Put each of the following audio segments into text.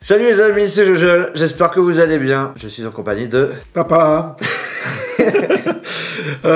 Salut les amis, c'est Jojo, j'espère que vous allez bien. Je suis en compagnie de... Papa.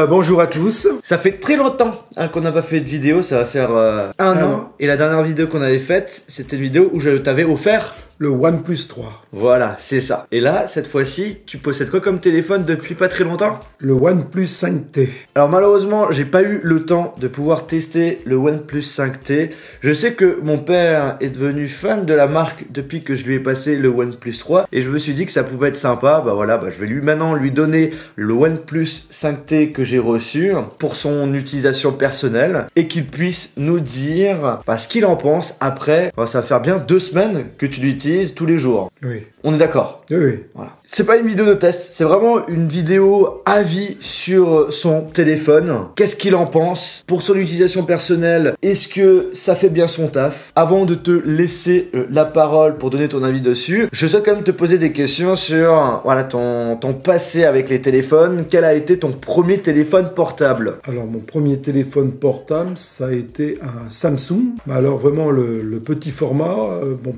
Bonjour à tous. Ça fait très longtemps qu'on n'a pas fait de vidéo, ça va faire un an. Et la dernière vidéo qu'on avait faite, c'était une vidéo où je t'avais offert... le OnePlus 3. Voilà, c'est ça. Et là, cette fois-ci, tu possèdes quoi comme téléphone depuis pas très longtemps? Le OnePlus 5T. Alors malheureusement, j'ai pas eu le temps de pouvoir tester le OnePlus 5T. Je sais que mon père est devenu fan de la marque depuis que je lui ai passé le OnePlus 3 et je me suis dit que ça pouvait être sympa. Je vais maintenant lui donner le OnePlus 5T que j'ai reçu pour son utilisation personnelle et qu'il puisse nous dire ce qu'il en pense après. Ça va faire bien 2 semaines que tu l'utilises tous les jours. Oui. On est d'accord? Oui. Voilà. C'est pas une vidéo de test, c'est vraiment une vidéo avis sur son téléphone. Qu'est-ce qu'il en pense pour son utilisation personnelle? Est-ce que ça fait bien son taf? Avant de te laisser la parole pour donner ton avis dessus, je souhaite quand même te poser des questions sur ton passé avec les téléphones. Quel a été ton premier téléphone portable? Alors mon premier téléphone portable, ça a été un Samsung. Alors vraiment le petit format.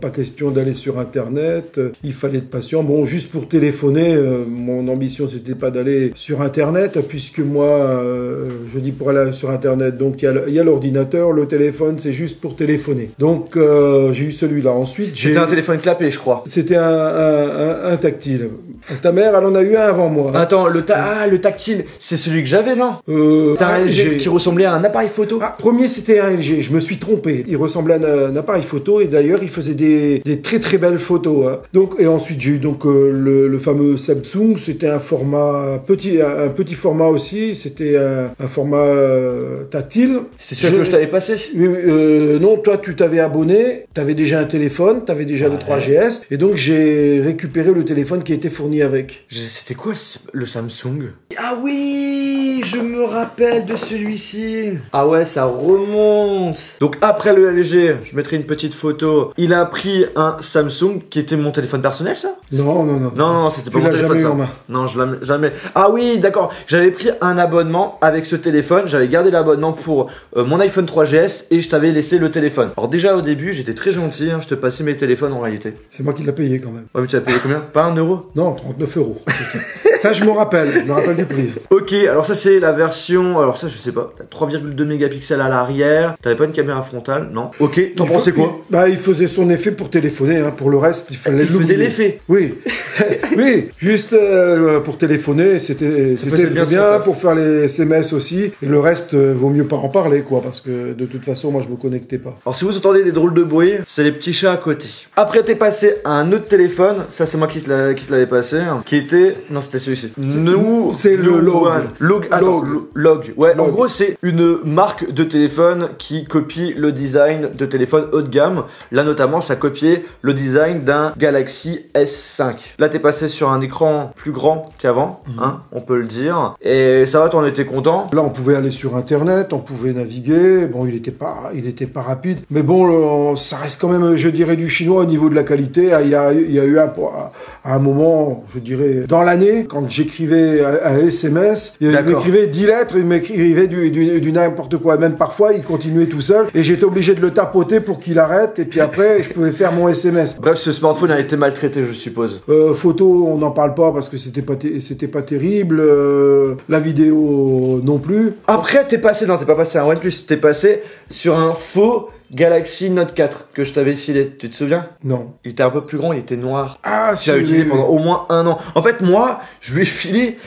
Pas question d'aller sur internet. Il fallait être patient. Juste pour téléphoner, mon ambition c'était pas d'aller sur internet, puisque moi je dis pour aller sur internet, donc il y a l'ordinateur, le téléphone c'est juste pour téléphoner. Donc j'ai eu celui-là. Ensuite c'était un téléphone clapé, je crois. C'était un tactile. Ta mère elle en a eu un avant moi. Attends, le tactile, c'est celui que j'avais, non? T'as un LG qui ressemblait à un appareil photo. Premier c'était un LG, je me suis trompé. Il ressemblait à un appareil photo et d'ailleurs il faisait des très très belles photos. Et ensuite j'ai eu le fameux Samsung, c'était un petit format aussi, c'était un format tactile. C'est celui que je t'avais passé. Non, toi tu t'avais abonné, t'avais déjà un téléphone, t'avais déjà le 3GS, et donc j'ai récupéré le téléphone qui était fourni avec. C'était quoi le Samsung? Ah oui, je me rappelle de celui-ci. Ah ouais, ça remonte. Donc après le LG, je mettrai une petite photo. Il a pris un Samsung qui était mon téléphone personnel, ça? Non, c'était pas mon téléphone, ça. Non, je l'ai jamais. Ah oui, d'accord. J'avais pris un abonnement avec ce téléphone. J'avais gardé l'abonnement pour mon iPhone 3GS et je t'avais laissé le téléphone. Alors déjà au début, j'étais très gentil. Je te passais mes téléphones en réalité. C'est moi qui l'ai payé quand même. Ouais, mais tu as payé combien? Pas 1 euro? Non, 39 euros. Ça, je me rappelle du prix. Ok, alors ça c'est la version. Alors ça, je sais pas. T'as 3,2 mégapixels à l'arrière. T'avais pas une caméra frontale? Non. Ok, t'en pensais quoi? Il faisait son effet pour téléphoner. Pour le reste, il fallait l'oublier. Il faisait l'effet. Oui. Oui, juste pour téléphoner, c'était très bien. Pour faire les SMS aussi. Et le reste, vaut mieux pas en parler, parce que de toute façon, moi, je me connectais pas. Alors si vous entendez des drôles de bruit, c'est les petits chats à côté. Après, t'es passé à un autre téléphone. Ça, c'est moi qui te l'avais passé. Qui était... Non, c'était celui-ci. C'est le Log. Log. Ouais, en gros, c'est une marque de téléphone qui copie le design de téléphone haut de gamme. Là, notamment, ça copiait le design d'un Galaxy S5. Là, t'es passé sur un écran plus grand qu'avant, on peut le dire. Et ça va, t'en étais content? Là, on pouvait aller sur internet, on pouvait naviguer. Il était pas rapide. Mais ça reste quand même, je dirais, du chinois au niveau de la qualité. Il y a eu un moment, je dirais, dans l'année, quand j'écrivais un SMS, il m'écrivait 10 lettres, il m'écrivait du n'importe quoi. Même parfois, il continuait tout seul. Et j'étais obligé de le tapoter pour qu'il arrête. Et puis après, je pouvais faire mon SMS. Bref, ce smartphone a été maltraité, je suppose. Photo, on n'en parle pas parce que c'était pas terrible. La vidéo non plus. Après, t'es pas passé à un OnePlus, t'es passé sur un faux Galaxy Note 4 que je t'avais filé. Tu te souviens? Non. Il était un peu plus grand, il était noir. Ah, si. Tu l'as utilisé pendant au moins 1 an. En fait, moi, je lui ai filé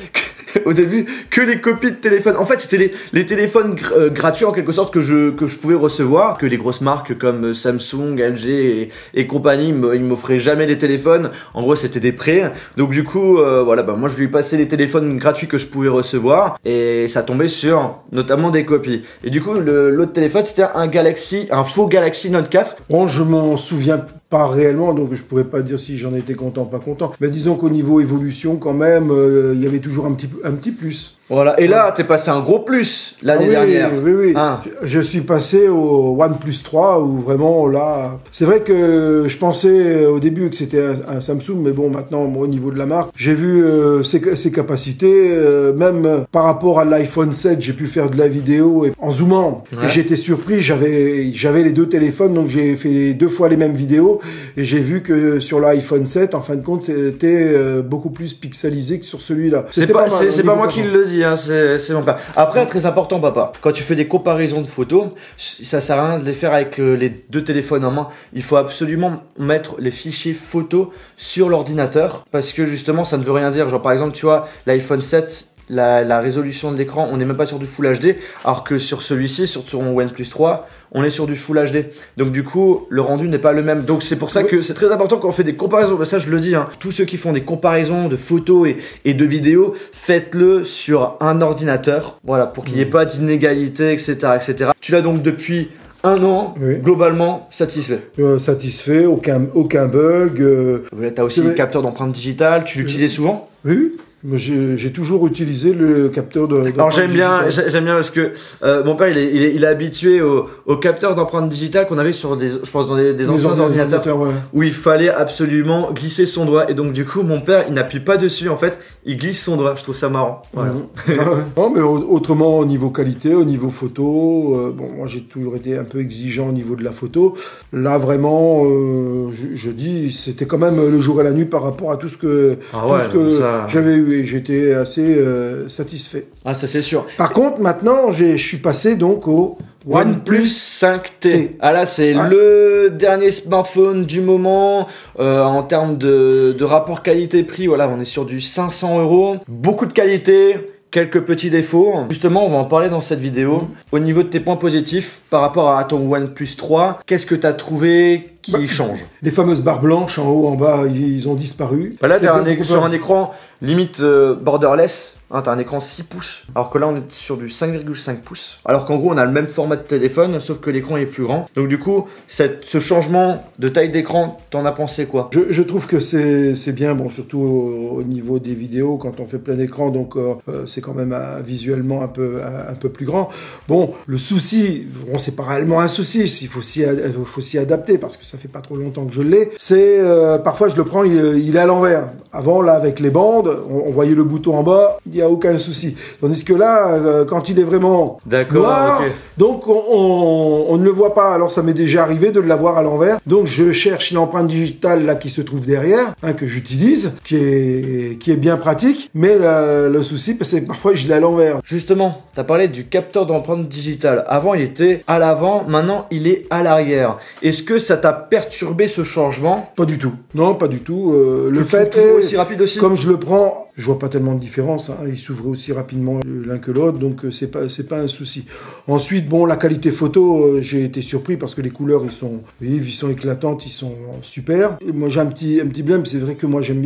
au début que les copies de téléphone. En fait, c'était les téléphones gratuits en quelque sorte que je pouvais recevoir. Que les grosses marques comme Samsung, LG et compagnie, ils m'offraient jamais les téléphones. En gros, c'était des prêts. Donc du coup, moi je lui ai passé les téléphones gratuits que je pouvais recevoir et ça tombait sur notamment des copies. Et du coup, l'autre téléphone, c'était un faux Galaxy Note 4. Bon, je m'en souviens pas réellement, donc je pourrais pas dire si j'en étais content ou pas content. Mais disons qu'au niveau évolution, quand même, il y avait toujours un petit plus. Voilà. Et là, t'es passé un gros plus l'année dernière. Oui. Hein. Je suis passé au OnePlus 3 où vraiment là, c'est vrai que je pensais au début que c'était un Samsung, mais bon, maintenant, moi, au niveau de la marque, j'ai vu ses capacités, même par rapport à l'iPhone 7, j'ai pu faire de la vidéo et en zoomant. Ouais. Et j'étais surpris, j'avais les deux téléphones, donc j'ai fait 2 fois les mêmes vidéos et j'ai vu que sur l'iPhone 7, en fin de compte, c'était beaucoup plus pixelisé que sur celui-là. C'est pas moi qui le dis, hein, c'est mon père. Après, très important, papa, quand tu fais des comparaisons de photos, ça sert à rien de les faire avec les deux téléphones en main. Il faut absolument mettre les fichiers photos sur l'ordinateur parce que justement, ça ne veut rien dire. Genre, par exemple, tu vois, l'iPhone 7, la résolution de l'écran, on n'est même pas sur du Full HD, alors que sur celui-ci, sur ton OnePlus 3, on est sur du Full HD. Donc du coup, le rendu n'est pas le même. Donc c'est pour ça que c'est très important quand on fait des comparaisons. Ça, je le dis, hein. Tous ceux qui font des comparaisons de photos et de vidéos, faites-le sur un ordinateur. Voilà, pour qu'il n'y ait pas d'inégalité, etc., etc. Tu l'as donc depuis 1 an, globalement satisfait. Satisfait, aucun bug. Tu as aussi le capteur d'empreinte digitale, tu l'utilisais souvent? Oui. J'ai toujours utilisé le capteur d'empreinte Alors j'aime bien parce que mon père il est habitué au capteur d'empreinte digitale qu'on avait sur je pense dans des anciens ordinateurs où il fallait absolument glisser son doigt et donc du coup mon père il n'appuie pas dessus en fait, il glisse son doigt. Je trouve ça marrant. Voilà. Non mais autrement au niveau qualité, au niveau photo, bon moi j'ai toujours été un peu exigeant au niveau de la photo. Là vraiment je dis c'était quand même le jour et la nuit par rapport à tout ce que j'avais eu. Et j'étais assez satisfait. Ah, ça c'est sûr. Par contre, maintenant, je suis passé donc au OnePlus 5T. Ah là, c'est le dernier smartphone du moment en termes de rapport qualité-prix. Voilà, on est sur du 500 €. Beaucoup de qualité. Quelques petits défauts. Justement, on va en parler dans cette vidéo. Au niveau de tes points positifs par rapport à ton OnePlus 3, qu'est-ce que tu as trouvé qui change? Les fameuses barres blanches en haut, en bas, ils ont disparu. Bah là, t'es sur un écran limite borderless. Hein, t'as un écran 6 pouces, alors que là on est sur du 5,5 pouces. Alors qu'en gros on a le même format de téléphone, sauf que l'écran est plus grand. Donc du coup, ce changement de taille d'écran, t'en as pensé quoi? Je trouve que c'est bien, bon, surtout au niveau des vidéos, quand on fait plein écran, donc c'est quand même visuellement un peu plus grand. Bon, le souci, bon, c'est pas réellement un souci, il faut s'y adapter, parce que ça fait pas trop longtemps que je l'ai. C'est, parfois je le prends, il est à l'envers. Avant, là, avec les bandes, on voyait le bouton en bas, il n'y a aucun souci. Tandis que là, quand il est vraiment noir, donc on ne le voit pas. Alors ça m'est déjà arrivé de l'avoir à l'envers. Donc je cherche l'empreinte digitale là qui se trouve derrière, que j'utilise, qui est bien pratique. Mais le souci, c'est que parfois je l'ai à l'envers. Justement, tu as parlé du capteur d'empreinte digitale. Avant, il était à l'avant, maintenant il est à l'arrière. Est-ce que ça t'a perturbé ce changement? Pas du tout. Non, pas du tout. Le fait est aussi rapide aussi. Comme je le prends, je vois pas tellement de différence. Ils s'ouvraient aussi rapidement l'un que l'autre, donc c'est pas un souci. Ensuite, bon, la qualité photo, j'ai été surpris parce que les couleurs ils sont vives, ils sont éclatantes, ils sont super. Et moi, j'ai un petit blême. C'est vrai que moi j'aime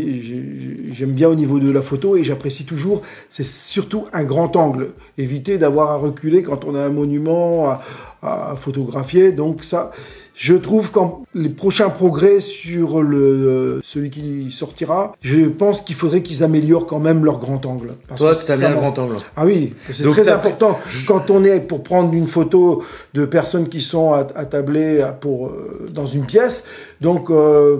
bien au niveau de la photo et j'apprécie toujours. C'est surtout un grand angle. Éviter d'avoir à reculer quand on a un monument à photographier. Donc ça. Je trouve que les prochains progrès sur celui qui sortira, je pense qu'il faudrait qu'ils améliorent quand même leur grand angle. Toi, tu as bien le grand angle. Ah oui, c'est très important. Quand on est pour prendre une photo de personnes qui sont attablées dans une pièce, donc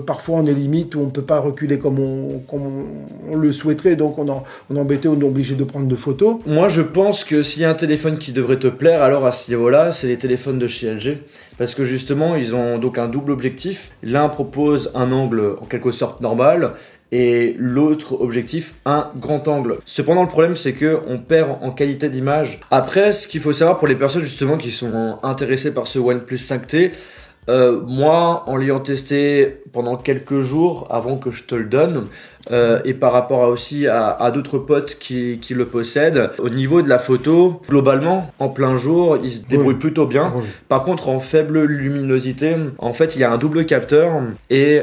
parfois on est limite où on ne peut pas reculer comme on le souhaiterait, donc on est embêté, on est obligé de prendre de photos. Moi, je pense que s'il y a un téléphone qui devrait te plaire, alors à ce niveau-là, c'est les téléphones de chez LG. Parce que justement, ils ont donc un double objectif. L'un propose un angle en quelque sorte normal et l'autre objectif, un grand angle. Cependant, le problème, c'est qu'on perd en qualité d'image. Après, ce qu'il faut savoir pour les personnes justement qui sont intéressées par ce OnePlus 5T, moi, en l'ayant testé pendant quelques jours avant que je te le donne, et par rapport aussi à d'autres potes qui le possèdent, au niveau de la photo, globalement, en plein jour, il se débrouille plutôt bien. Par contre, en faible luminosité, en fait, il y a un double capteur et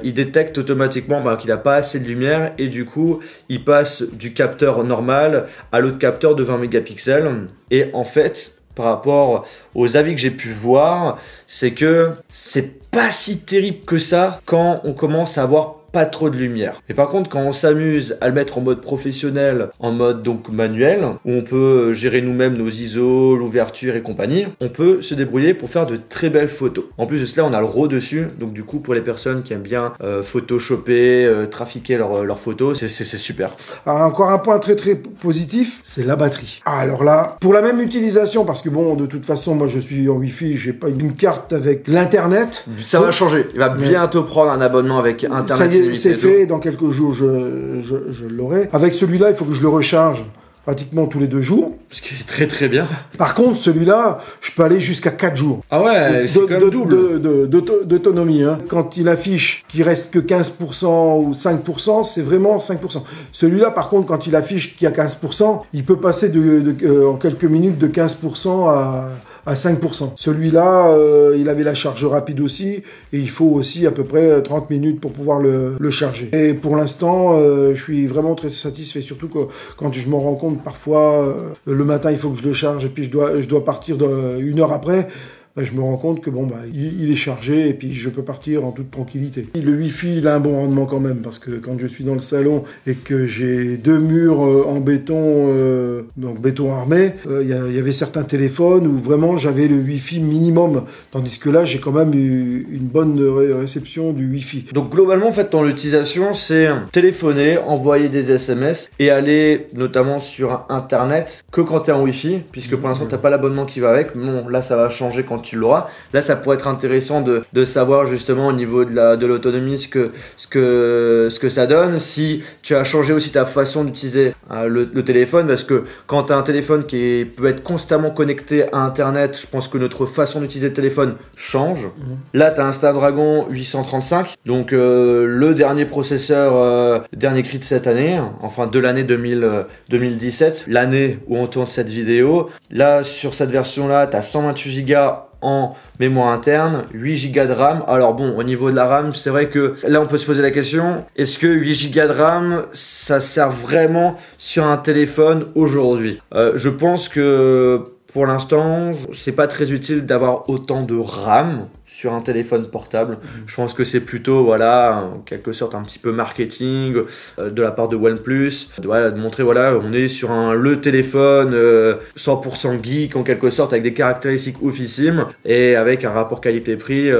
il détecte automatiquement qu'il n'a pas assez de lumière et du coup, il passe du capteur normal à l'autre capteur de 20 mégapixels. Et en fait, par rapport aux avis que j'ai pu voir, c'est que c'est pas si terrible que ça quand on commence à avoir pas trop de lumière. Et par contre, quand on s'amuse à le mettre en mode professionnel, en mode donc manuel, où on peut gérer nous-mêmes nos ISO, l'ouverture et compagnie, on peut se débrouiller pour faire de très belles photos. En plus de cela, on a le RAW dessus, donc du coup, pour les personnes qui aiment bien photoshopper, trafiquer leurs photos, c'est super. Alors, encore un point très positif, c'est la batterie. Alors là, pour la même utilisation, parce que bon, de toute façon, moi je suis en Wi-Fi, j'ai pas une carte avec l'internet. Ça va changer. Il va bientôt prendre un abonnement avec internet. Ça y est, c'est fait. Dans quelques jours, je l'aurai. Avec celui-là, il faut que je le recharge pratiquement tous les 2 jours. Ce qui est très bien. Par contre, celui-là, je peux aller jusqu'à 4 jours. Ah ouais, c'est comme double. D'autonomie. Hein. Quand il affiche qu'il reste que 15% ou 5%, c'est vraiment 5%. Celui-là, par contre, quand il affiche qu'il y a 15%, il peut passer en quelques minutes de 15% à 5%. Celui-là, il avait la charge rapide aussi, et il faut aussi à peu près 30 minutes pour pouvoir le charger. Et pour l'instant, je suis vraiment très satisfait, surtout que quand je me rends compte parfois, le matin il faut que je le charge, et puis je dois partir 1 heure après. Je me rends compte que bon il est chargé et puis je peux partir en toute tranquillité. Le Wi-Fi, il a un bon rendement quand même, parce que quand je suis dans le salon et que j'ai 2 murs en béton, donc béton armé, il y avait certains téléphones où vraiment j'avais le Wi-Fi minimum, tandis que là j'ai quand même eu une bonne réception du Wi-Fi. Donc globalement en fait dans l'utilisation, c'est téléphoner, envoyer des SMS et aller notamment sur internet que quand tu es en Wi-Fi, puisque pour l'instant t'as pas l'abonnement qui va avec. Bon, là ça va changer quand tu l'auras. Là, ça pourrait être intéressant de savoir justement au niveau de l'autonomie ce que ça donne. Si tu as changé aussi ta façon d'utiliser le téléphone, parce que quand tu as un téléphone qui peut être constamment connecté à Internet, je pense que notre façon d'utiliser le téléphone change. Là, tu as un Snapdragon 835, donc le dernier processeur, dernier cri de cette année, enfin de l'année 2017, l'année où on tourne cette vidéo. Là, sur cette version-là, tu as 128 Go en mémoire interne, 8 Go de RAM. Alors bon, au niveau de la RAM, c'est vrai que là on peut se poser la question, est-ce que 8 Go de RAM, ça sert vraiment sur un téléphone aujourd'hui? Je pense que pour l'instant, c'est pas très utile d'avoir autant de RAM sur un téléphone portable. Je pense que c'est plutôt, voilà, en quelque sorte un petit peu marketing de la part de OnePlus, de montrer, voilà, on est sur le téléphone 100% geek en quelque sorte, avec des caractéristiques oufissimes et avec un rapport qualité-prix,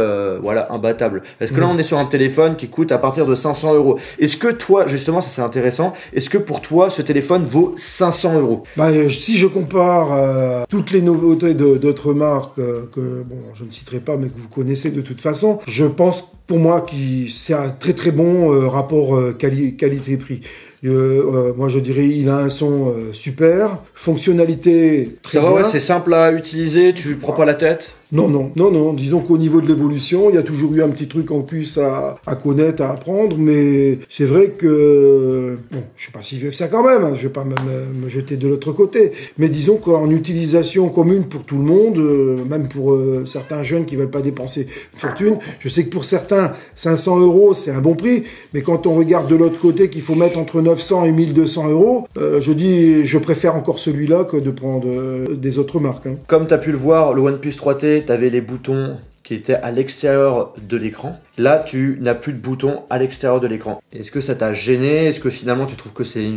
voilà, imbattable. Est-ce que là, on est sur un téléphone qui coûte à partir de 500 €? Est-ce que toi, justement, ça c'est intéressant, est-ce que pour toi, ce téléphone vaut 500 €? Si je compare toutes les nouveautés d'autres marques que bon, je ne citerai pas, mais que vous connaissez de toute façon, je pense pour moi que c'est un très bon rapport qualité-prix. Moi je dirais il a un son super, fonctionnalité très bien. Ouais, c'est simple à utiliser, tu prends pas la tête? Non. Disons qu'au niveau de l'évolution, il y a toujours eu un petit truc en plus à connaître, à apprendre, mais c'est vrai que bon, je suis pas si vieux que ça quand même, hein, je vais pas me jeter de l'autre côté, mais disons qu'en utilisation commune pour tout le monde, même pour certains jeunes qui veulent pas dépenser une fortune, je sais que pour certains 500 € c'est un bon prix, mais quand on regarde de l'autre côté qu'il faut mettre entre 900 et 1200 €, je préfère encore celui-là que de prendre des autres marques. Hein. Comme tu as pu le voir, le OnePlus 3T, tu avais les boutons qui étaient à l'extérieur de l'écran. Là, tu n'as plus de boutons à l'extérieur de l'écran. Est-ce que ça t'a gêné? Est-ce que finalement tu trouves que c'est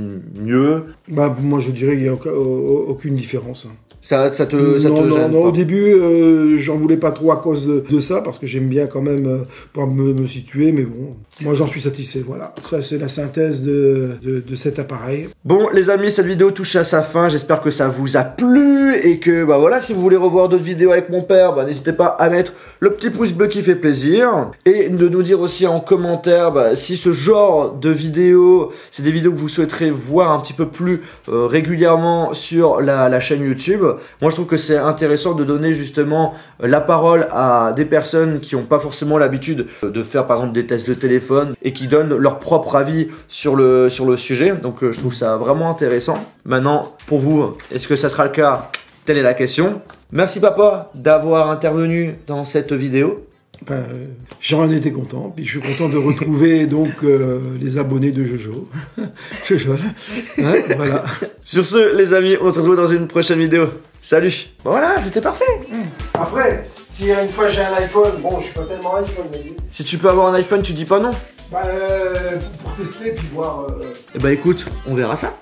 mieux? Moi je dirais qu'il n'y a aucune différence. Hein. Ça te gêne pas? Au début, j'en voulais pas trop à cause de ça, parce que j'aime bien quand même pouvoir me situer, mais bon, moi j'en suis satisfait, voilà. Ça c'est la synthèse de cet appareil. Bon les amis, cette vidéo touche à sa fin, j'espère que ça vous a plu, et que voilà, si vous voulez revoir d'autres vidéos avec mon père, n'hésitez pas à mettre le petit pouce bleu qui fait plaisir, et de nous dire aussi en commentaire si ce genre de vidéos, c'est des vidéos que vous souhaiterez voir un petit peu plus régulièrement sur la chaîne YouTube. Moi je trouve que c'est intéressant de donner justement la parole à des personnes qui n'ont pas forcément l'habitude de faire par exemple des tests de téléphone et qui donnent leur propre avis sur le sujet. Donc je trouve ça vraiment intéressant. Maintenant pour vous, est-ce que ça sera le cas? Telle est la question. Merci papa d'avoir intervenu dans cette vidéo. J'en étais content, puis je suis content de retrouver donc les abonnés de Jojo. Jojo, hein, voilà. Sur ce, les amis, on se retrouve dans une prochaine vidéo. Salut. Voilà, c'était parfait. Après, si une fois j'ai un iPhone, bon, je suis pas tellement iPhone, mais... Si tu peux avoir un iPhone, tu dis pas non. Bah, pour tester, puis voir... Eh bah écoute, on verra ça.